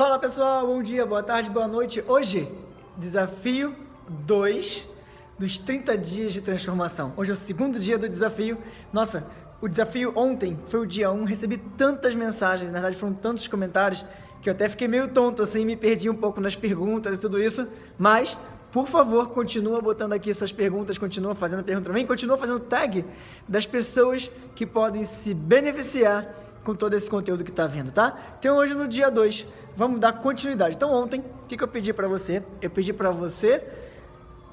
Fala pessoal, bom dia, boa tarde, boa noite. Hoje, desafio 2 dos 30 dias de transformação. Hoje é o segundo dia do desafio. Nossa, o desafio ontem foi o dia 1, recebi tantas mensagens, na verdade foram tantos comentários, que eu até fiquei meio tonto assim, me perdi um pouco nas perguntas e tudo isso, mas, por favor, continua botando aqui suas perguntas, continua fazendo pergunta também, continua fazendo tag das pessoas que podem se beneficiar com todo esse conteúdo que está vindo, tá? Então hoje no dia 2, vamos dar continuidade. Então ontem, o que eu pedi para você? Eu pedi para você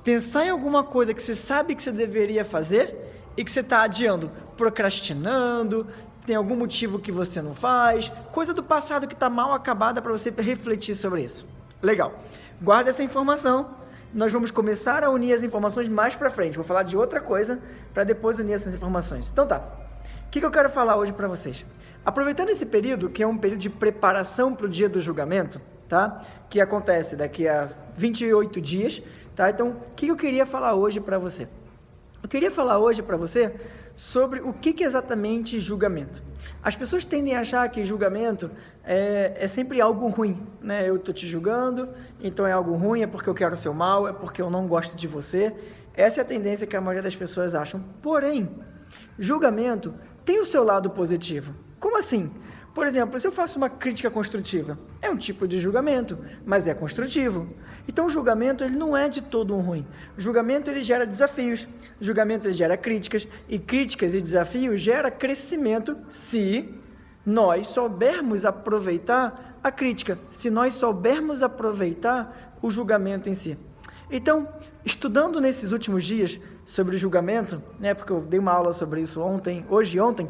pensar em alguma coisa que você sabe que você deveria fazer e que você está adiando, procrastinando, tem algum motivo que você não faz, coisa do passado que está mal acabada para você refletir sobre isso. Legal. Guarda essa informação. Nós vamos começar a unir as informações mais para frente. Vou falar de outra coisa para depois unir essas informações. Então tá. O que eu quero falar hoje para vocês? Aproveitando esse período, que é um período de preparação para o dia do julgamento, tá? Que acontece daqui a 28 dias, tá? Então, o que eu queria falar hoje para você? Eu queria falar hoje para você sobre o que é exatamente julgamento. As pessoas tendem a achar que julgamento é sempre algo ruim, né? Eu estou te julgando, então é algo ruim, é porque eu quero o seu mal, é porque eu não gosto de você. Essa é a tendência que a maioria das pessoas acham. Porém, julgamento tem o seu lado positivo. Como assim? Por exemplo, se eu faço uma crítica construtiva, é um tipo de julgamento, mas é construtivo. Então o julgamento ele não é de todo um ruim. O julgamento ele gera desafios, o julgamento ele gera críticas, e críticas e desafios gera crescimento se nós soubermos aproveitar a crítica, se nós soubermos aproveitar o julgamento em si. Então, estudando nesses últimos dias sobre julgamento, né, porque eu dei uma aula sobre isso hoje e ontem,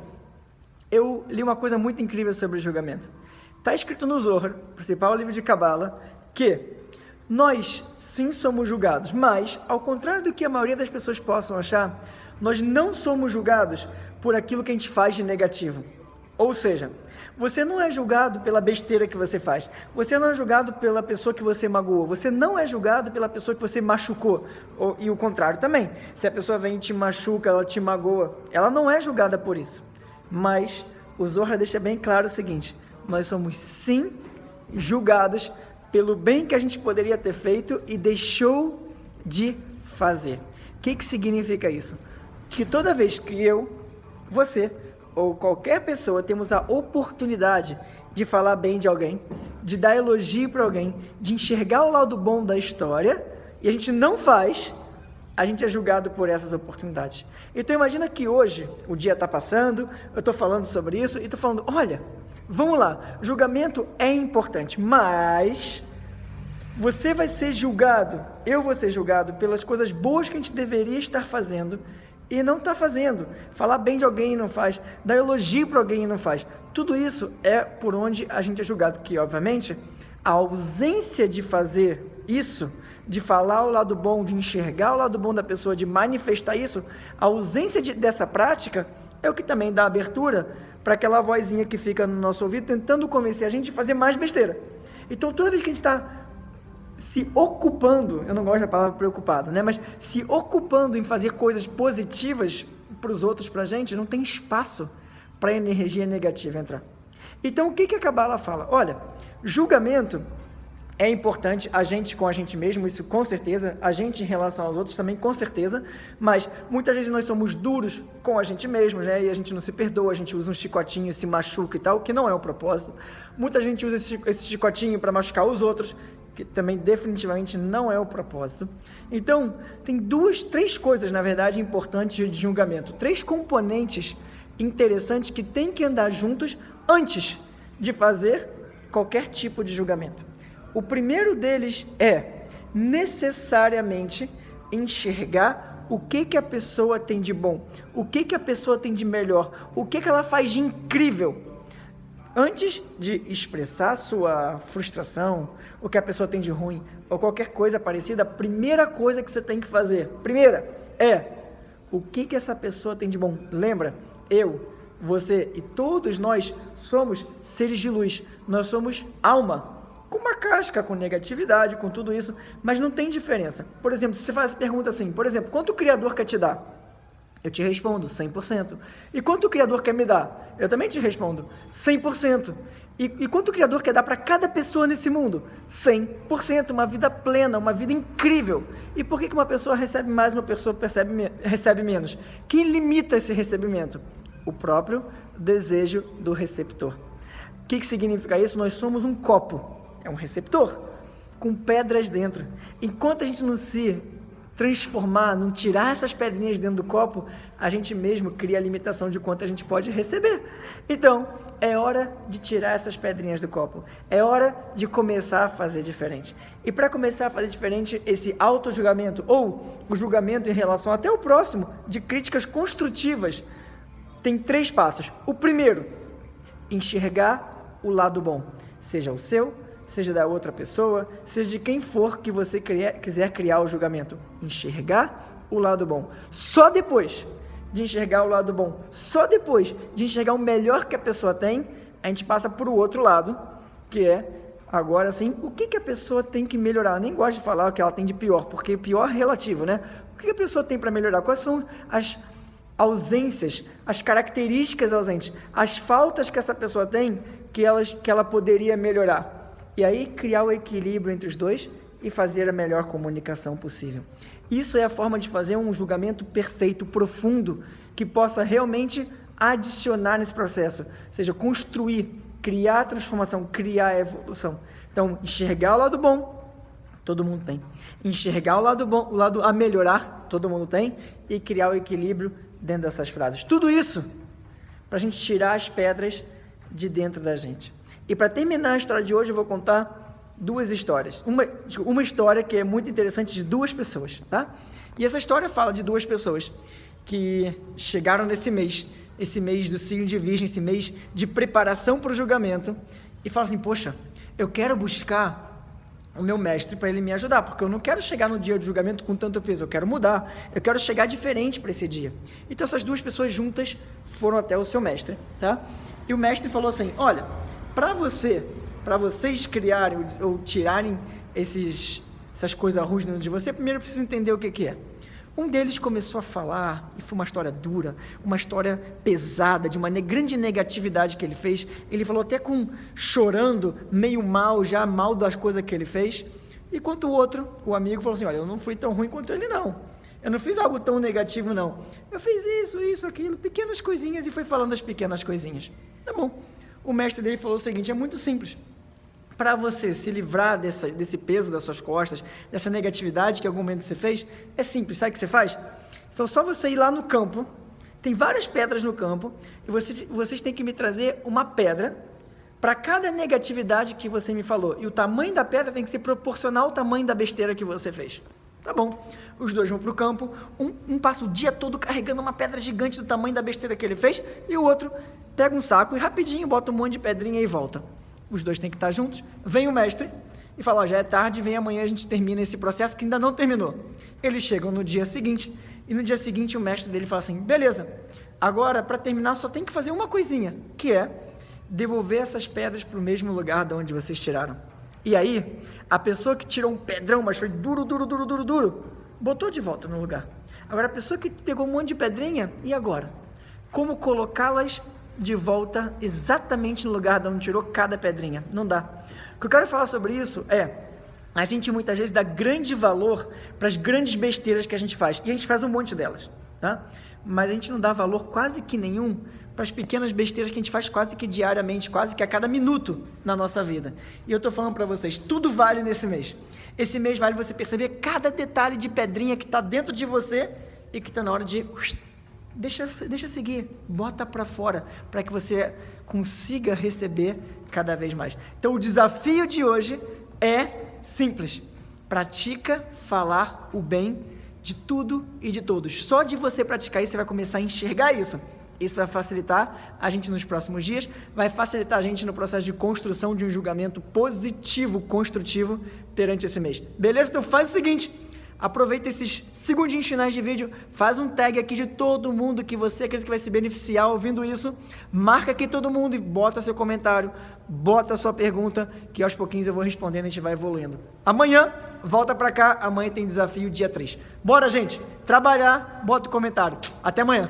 eu li uma coisa muito incrível sobre julgamento. Está escrito no Zohar, principal livro de Cabala, que nós sim somos julgados, mas, ao contrário do que a maioria das pessoas possam achar, nós não somos julgados por aquilo que a gente faz de negativo. Ou seja, você não é julgado pela besteira que você faz, você não é julgado pela pessoa que você magoou, você não é julgado pela pessoa que você machucou, e o contrário também. Se a pessoa vem e te machuca, ela te magoa, ela não é julgada por isso. Mas o Zohar deixa bem claro o seguinte: nós somos sim julgados pelo bem que a gente poderia ter feito e deixou de fazer. O que significa isso? Que toda vez que eu, você ou qualquer pessoa temos a oportunidade de falar bem de alguém, de dar elogio para alguém, de enxergar o lado bom da história, e a gente não faz, a gente é julgado por essas oportunidades. Então imagina que hoje o dia está passando, eu estou falando sobre isso e estou falando, olha, vamos lá, julgamento é importante, mas você vai ser julgado, eu vou ser julgado pelas coisas boas que a gente deveria estar fazendo e não está fazendo. Falar bem de alguém e não faz, dar elogio para alguém e não faz. Tudo isso é por onde a gente é julgado, que obviamente a ausência de fazer isso, de falar o lado bom, de enxergar o lado bom da pessoa, de manifestar isso, a ausência dessa prática é o que também dá abertura para aquela vozinha que fica no nosso ouvido tentando convencer a gente a fazer mais besteira. Então toda vez que a gente está se ocupando, eu não gosto da palavra preocupado, né? Mas se ocupando em fazer coisas positivas para os outros, para a gente, não tem espaço para a energia negativa entrar. Então o que a Cabala fala? Olha, julgamento é importante, a gente com a gente mesmo, isso com certeza, a gente em relação aos outros também com certeza, mas muitas vezes nós somos duros com a gente mesmo, né? E a gente não se perdoa, a gente usa um chicotinho, se machuca e tal, que não é o propósito. Muita gente usa esse chicotinho para machucar os outros, que também definitivamente não é o propósito. Então, tem três coisas, na verdade, importantes de julgamento, 3 componentes interessantes que têm que andar juntos antes de fazer qualquer tipo de julgamento. O primeiro deles é necessariamente enxergar o que a pessoa tem de bom, o que a pessoa tem de melhor, o que ela faz de incrível. Antes de expressar sua frustração, o que a pessoa tem de ruim, ou qualquer coisa parecida, a primeira coisa que você tem que fazer, é o que essa pessoa tem de bom. Lembra, eu, você e todos nós somos seres de luz, nós somos alma, com uma casca, com negatividade, com tudo isso, mas não tem diferença. Por exemplo, se você faz a pergunta assim, por exemplo, quanto o Criador quer te dar? Eu te respondo 100%. E quanto o Criador quer me dar? Eu também te respondo 100%. E quanto o Criador quer dar para cada pessoa nesse mundo? 100%, uma vida plena, uma vida incrível. E por que uma pessoa recebe mais e uma pessoa recebe menos? Quem limita esse recebimento? O próprio desejo do receptor. O que significa isso? Nós somos um copo, é um receptor, com pedras dentro. Enquanto a gente não se transformar, não tirar essas pedrinhas dentro do copo, a gente mesmo cria a limitação de quanto a gente pode receber. Então, é hora de tirar essas pedrinhas do copo. É hora de começar a fazer diferente. E para começar a fazer diferente, esse auto-julgamento, ou o julgamento em relação até o próximo, de críticas construtivas, tem 3 passos. O primeiro, enxergar o lado bom, seja o seu, seja da outra pessoa, seja de quem for que você quiser criar o julgamento. Enxergar o lado bom. Só depois de enxergar o lado bom, só depois de enxergar o melhor que a pessoa tem, a gente passa para o outro lado, que é, agora sim, o que a pessoa tem que melhorar. Eu nem gosto de falar o que ela tem de pior, porque pior é relativo, né? O que a pessoa tem para melhorar? Quais são as ausências, as características ausentes, as faltas que essa pessoa tem que ela poderia melhorar? E aí criar o equilíbrio entre os dois e fazer a melhor comunicação possível. Isso é a forma de fazer um julgamento perfeito, profundo, que possa realmente adicionar nesse processo, ou seja, construir, criar a transformação, criar a evolução. Então, enxergar o lado bom, todo mundo tem. Enxergar o lado bom, o lado a melhorar, todo mundo tem. E criar o equilíbrio dentro dessas frases. Tudo isso para a gente tirar as pedras de dentro da gente. E para terminar a história de hoje, eu vou contar 2 histórias. Uma história que é muito interessante de 2 pessoas, tá? E essa história fala de 2 pessoas que chegaram esse mês do signo de Virgem, esse mês de preparação para o julgamento, e falam assim, poxa, eu quero buscar o meu mestre para ele me ajudar, porque eu não quero chegar no dia de julgamento com tanto peso, eu quero mudar, eu quero chegar diferente para esse dia. Então essas 2 pessoas juntas foram até o seu mestre, tá? E o mestre falou assim, olha, para vocês criarem ou tirarem essas coisas ruins dentro de você, primeiro precisa entender o que é. Um deles começou a falar, e foi uma história dura, uma história pesada, de uma grande negatividade que ele fez. Ele falou até chorando, meio mal, já mal das coisas que ele fez. Enquanto o outro, o amigo, falou assim, olha, eu não fui tão ruim quanto ele não. Eu não fiz algo tão negativo não. Eu fiz isso, aquilo, pequenas coisinhas, e foi falando das pequenas coisinhas. Tá bom. O mestre dele falou o seguinte, é muito simples. Para você se livrar desse peso das suas costas, dessa negatividade que em algum momento você fez, é simples, sabe o que você faz? Então, só você ir lá no campo, tem várias pedras no campo, e vocês têm que me trazer uma pedra para cada negatividade que você me falou, e o tamanho da pedra tem que ser proporcional ao tamanho da besteira que você fez. Tá bom, os 2 vão para o campo, um passa o dia todo carregando uma pedra gigante do tamanho da besteira que ele fez, e o outro pega um saco e rapidinho bota um monte de pedrinha e volta. Os 2 têm que estar juntos. Vem o mestre e fala, já é tarde, vem amanhã, a gente termina esse processo que ainda não terminou. Eles chegam no dia seguinte, e no dia seguinte o mestre dele fala assim, beleza, agora para terminar só tem que fazer uma coisinha, que é devolver essas pedras para o mesmo lugar de onde vocês tiraram. E aí, a pessoa que tirou um pedrão, mas foi duro, botou de volta no lugar. Agora, a pessoa que pegou um monte de pedrinha, e agora? Como colocá-las de volta exatamente no lugar de onde tirou cada pedrinha? Não dá. O que eu quero falar sobre isso é, a gente muitas vezes dá grande valor para as grandes besteiras que a gente faz, e a gente faz um monte delas, tá? Mas a gente não dá valor quase que nenhum para as pequenas besteiras que a gente faz quase que diariamente, quase que a cada minuto na nossa vida. E eu estou falando para vocês, tudo vale nesse mês. Esse mês vale você perceber cada detalhe de pedrinha que está dentro de você e que está na hora de... Deixa seguir, bota para fora, para que você consiga receber cada vez mais. Então, o desafio de hoje é simples. Pratica falar o bem de tudo e de todos. Só de você praticar isso, você vai começar a enxergar isso. Isso vai facilitar a gente nos próximos dias, vai facilitar a gente no processo de construção de um julgamento positivo, construtivo perante esse mês. Beleza? Então, faz o seguinte... Aproveita esses segundinhos finais de vídeo, faz um tag aqui de todo mundo que você acredita que vai se beneficiar ouvindo isso, marca aqui todo mundo e bota seu comentário, bota sua pergunta, que aos pouquinhos eu vou respondendo e a gente vai evoluindo. Amanhã volta pra cá, amanhã tem desafio dia 3. Bora, gente, trabalhar, bota o comentário. Até amanhã.